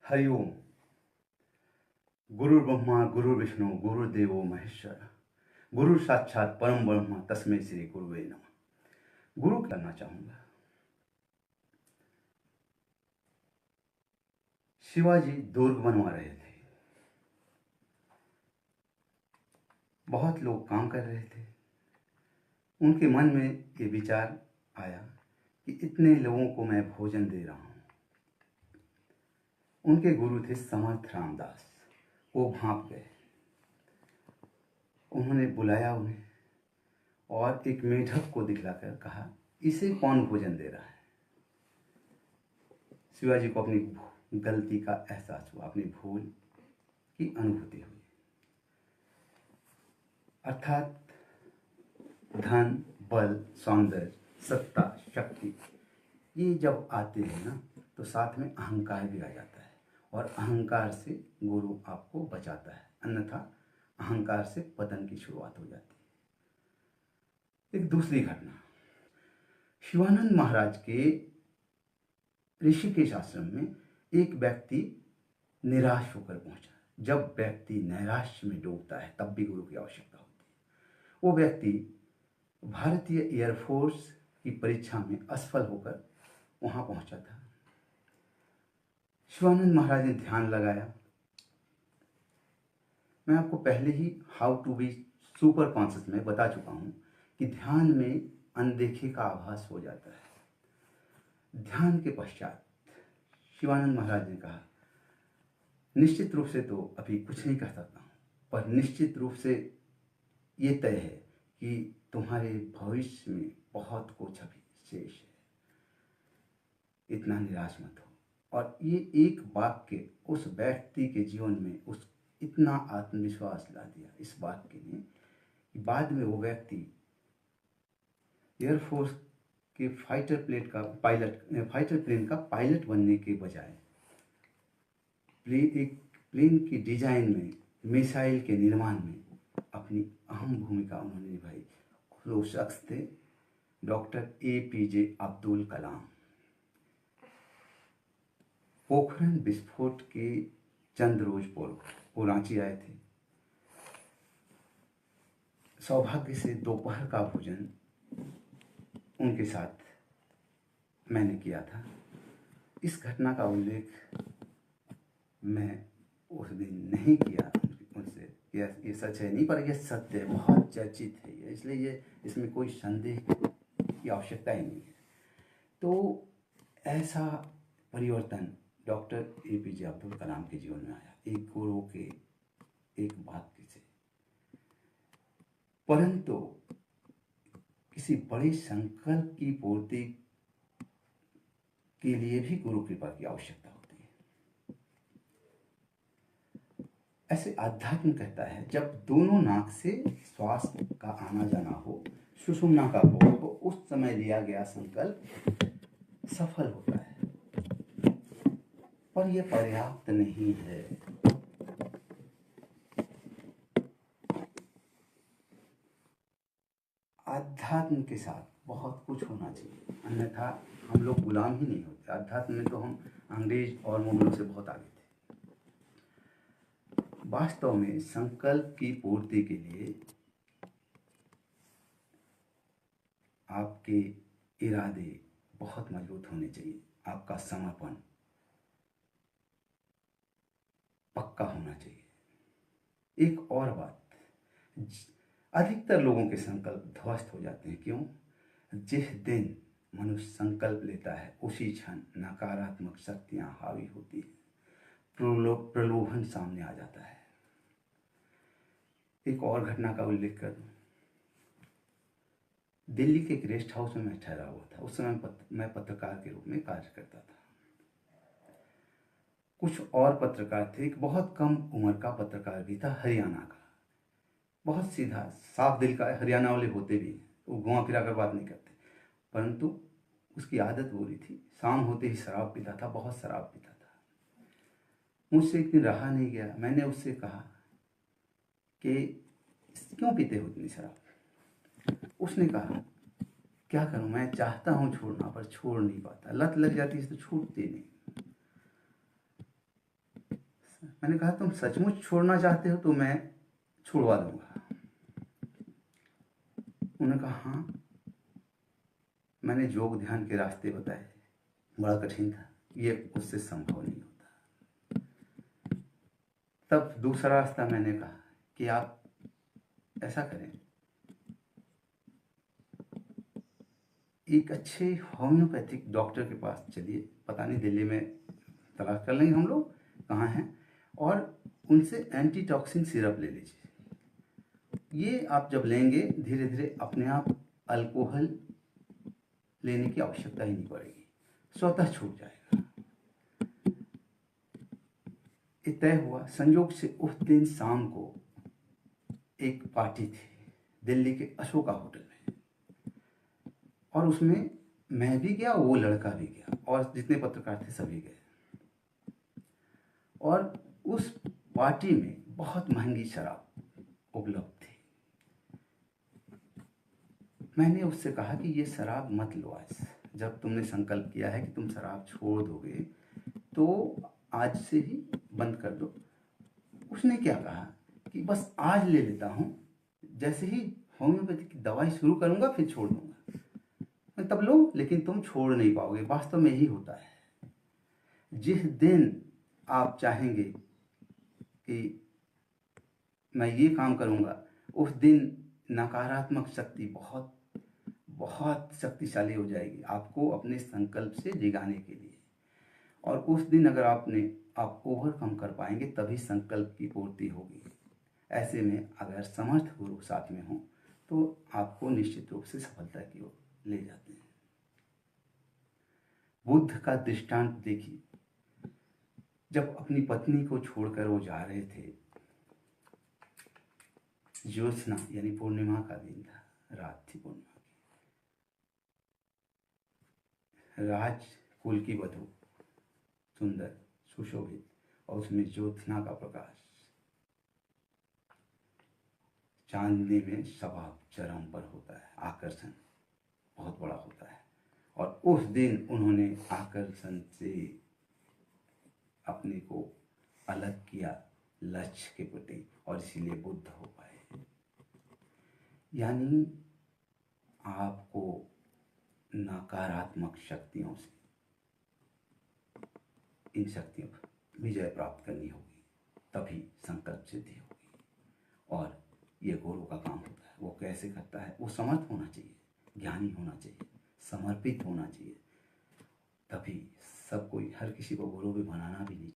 हरिओम। गुरुर्ब्रह्मा गुरुर्विष्णु गुरुर्देवो महेश्वर, गुरु साक्षात परम ब्रह्म तस्मै श्री गुरुवे नमः। गुरु करना चाहूंगा। शिवाजी दुर्ग बनवा रहे थे। बहुत लोग काम कर रहे थे। उनके मन में ये विचार आया कि इतने लोगों को मैं भोजन दे रहा हूं। उनके गुरु थे समर्थ रामदास। वो भांप गए। उन्होंने बुलाया उन्हें और एक मेढक को दिखलाकर कहा, इसे कौन भोजन दे रहा है। शिवाजी को अपनी गलती का एहसास हुआ, अपनी भूल की अनुभूति हुई। अर्थात धन, बल, सौंदर्य, सत्ता, शक्ति, ये जब आते हैं ना तो साथ में अहंकार भी आ जाता है, और अहंकार से गुरु आपको बचाता है, अन्यथा अहंकार से पतन की शुरुआत हो जाती है। एक दूसरी घटना, शिवानंद महाराज के ऋषिकेश आश्रम में एक व्यक्ति निराश होकर पहुंचा। जब व्यक्ति नैराश्य में डूबता है तब भी गुरु की आवश्यकता होती है। वो व्यक्ति भारतीय एयरफोर्स की परीक्षा में असफल होकर वहां पहुंचा था। शिवानंद महाराज ने ध्यान लगाया। मैं आपको पहले ही how to be super conscious में बता चुका हूं कि ध्यान में अनदेखे का आभास हो जाता है। ध्यान के पश्चात शिवानंद महाराज ने कहा, निश्चित रूप से तो अभी कुछ नहीं कर सकता हूं, पर निश्चित रूप से ये तय है कि तुम्हारे भविष्य में बहुत कुछ अभी शेष है। इतना निराश मत हो। और ये एक वाक्य उस व्यक्ति के जीवन में उस इतना आत्मविश्वास ला दिया इस वाक्य ने कि बाद में वो व्यक्ति एयरफोर्स के फाइटर प्लेन का पायलट बनने के बजाय एक प्लेन की डिजाइन में, मिसाइल के निर्माण में अपनी अहम भूमिका उन्होंने निभाई। वो शख्स थे डॉक्टर APJ अब्दुल कलाम। पोखरण विस्फोट के चंद रोज पूर्व वो रांची आए थे। सौभाग्य से दोपहर का भोजन उनके साथ मैंने किया था। इस घटना का उल्लेख मैं उस दिन नहीं किया उनसे, ये सच है नहीं, पर यह सत्य है, बहुत चर्चित है ये, इसलिए इसमें कोई संदेह की आवश्यकता ही नहीं है। तो ऐसा परिवर्तन डॉक्टर APJ अब्दुल कलाम के जीवन में आया, एक गुरु के एक वाक्य से। परंतु किसी बड़े संकल्प की पूर्ति के लिए भी गुरु कृपा की आवश्यकता होती है। ऐसे अध्यात्म कहता है, जब दोनों नाक से श्वास का आना जाना हो, सुषुम्ना का बोध हो, उस समय लिया गया संकल्प सफल होता है, पर यह पर्याप्त नहीं है। अध्यात्म के साथ बहुत कुछ होना चाहिए, अन्यथा हम लोग गुलाम ही नहीं होते। अध्यात्म में तो हम अंग्रेज और मुगलों से बहुत आगे थे। वास्तव में संकल्प की पूर्ति के लिए आपके इरादे बहुत मजबूत होने चाहिए, आपका समर्पण पक्का होना चाहिए। एक और बात, अधिकतर लोगों के संकल्प ध्वस्त हो जाते हैं। क्यों? जिस दिन मनुष्य संकल्प लेता है उसी क्षण नकारात्मक शक्तियां हावी होती है, प्रलोभन सामने आ जाता है। एक और घटना का उल्लेख कर दूं। दिल्ली के एक रेस्ट हाउस में मैं ठहरा हुआ था। उस समय मैं पत्रकार के रूप में कार्य करता था। कुछ और पत्रकार थे। एक बहुत कम उम्र का पत्रकार भी था, हरियाणा का, बहुत सीधा साफ दिल का। हरियाणा वाले होते भी हैं, वो घुमा फिरा कर बात नहीं करते, परंतु उसकी आदत बुरी थी। शाम होते ही शराब पीता था, बहुत शराब पीता था। मुझसे एक दिन रहा नहीं गया। मैंने उससे कहा कि क्यों पीते हो इतनी शराब? उसने कहा, क्या करूं, मैं चाहता हूं छोड़ना पर छोड़ नहीं पाता, लत लग जाती है तो छूटती नहीं। मैंने कहा तुम सचमुच छोड़ना चाहते हो तो मैं छुड़वा दूंगा। उन्होंने कहा हाँ। मैंने योग ध्यान के रास्ते बताए, बड़ा कठिन था, ये उससे संभव नहीं होता। तब दूसरा रास्ता मैंने कहा कि आप ऐसा करें, एक अच्छे होम्योपैथिक डॉक्टर के पास चलिए, पता नहीं दिल्ली में तलाश कर लेंगे हम लोग कहाँ हैं, और उनसे एंटीटॉक्सिन सिरप ले लीजिए। ये आप जब लेंगे धीरे धीरे अपने आप अल्कोहल लेने की आवश्यकता ही नहीं पड़ेगी, स्वतः छूट जाएगा। ये तय हुआ। संयोग से उस दिन शाम को एक पार्टी थी दिल्ली के अशोका होटल में, और उसमें मैं भी गया, वो लड़का भी गया, और जितने पत्रकार थे सभी गए। और उस पार्टी में बहुत महंगी शराब उपलब्ध थी। मैंने उससे कहा कि ये शराब मत लो आज, जब तुमने संकल्प किया है कि तुम शराब छोड़ दोगे तो आज से ही बंद कर दो। उसने क्या कहा कि बस आज ले लेता हूँ, जैसे ही होम्योपैथी की दवाई शुरू करूँगा फिर छोड़ दूंगा। तब लो, लेकिन तुम छोड़ नहीं पाओगे। वास्तव में यही होता है, जिस दिन आप चाहेंगे कि मैं ये काम करूँगा, उस दिन नकारात्मक शक्ति बहुत बहुत शक्तिशाली हो जाएगी आपको अपने संकल्प से जिगाने के लिए। और उस दिन अगर आप ओवरकम कर पाएंगे तभी संकल्प की पूर्ति होगी। ऐसे में अगर समर्थ गुरु साथ में हो तो आपको निश्चित रूप से सफलता की ओर ले जाते हैं। बुद्ध का दृष्टांत देखिए, जब अपनी पत्नी को छोड़कर वो जा रहे थे, ज्योत्सना यानी पूर्णिमा का दिन था, रात थी पूर्णिमा की। राजकुल की वधू सुंदर सुशोभित, और उसमें ज्योत्सना का प्रकाश, चांदनी में सभा चरम पर होता है, आकर्षण बहुत बड़ा होता है। और उस दिन उन्होंने आकर्षण से अपने को अलग किया लक्ष्य के प्रति, और इसीलिए बुद्ध हो पाए। यानी आपको नकारात्मक शक्तियों से, इन शक्तियों पर विजय प्राप्त करनी होगी, तभी संकल्प सिद्धि होगी। और ये गुरु का काम होता है। वो कैसे करता है? वो समर्थ होना चाहिए, ज्ञानी होना चाहिए, समर्पित होना चाहिए, तभी सब कोई, हर किसी को गुरु भी बनाना भी नहीं।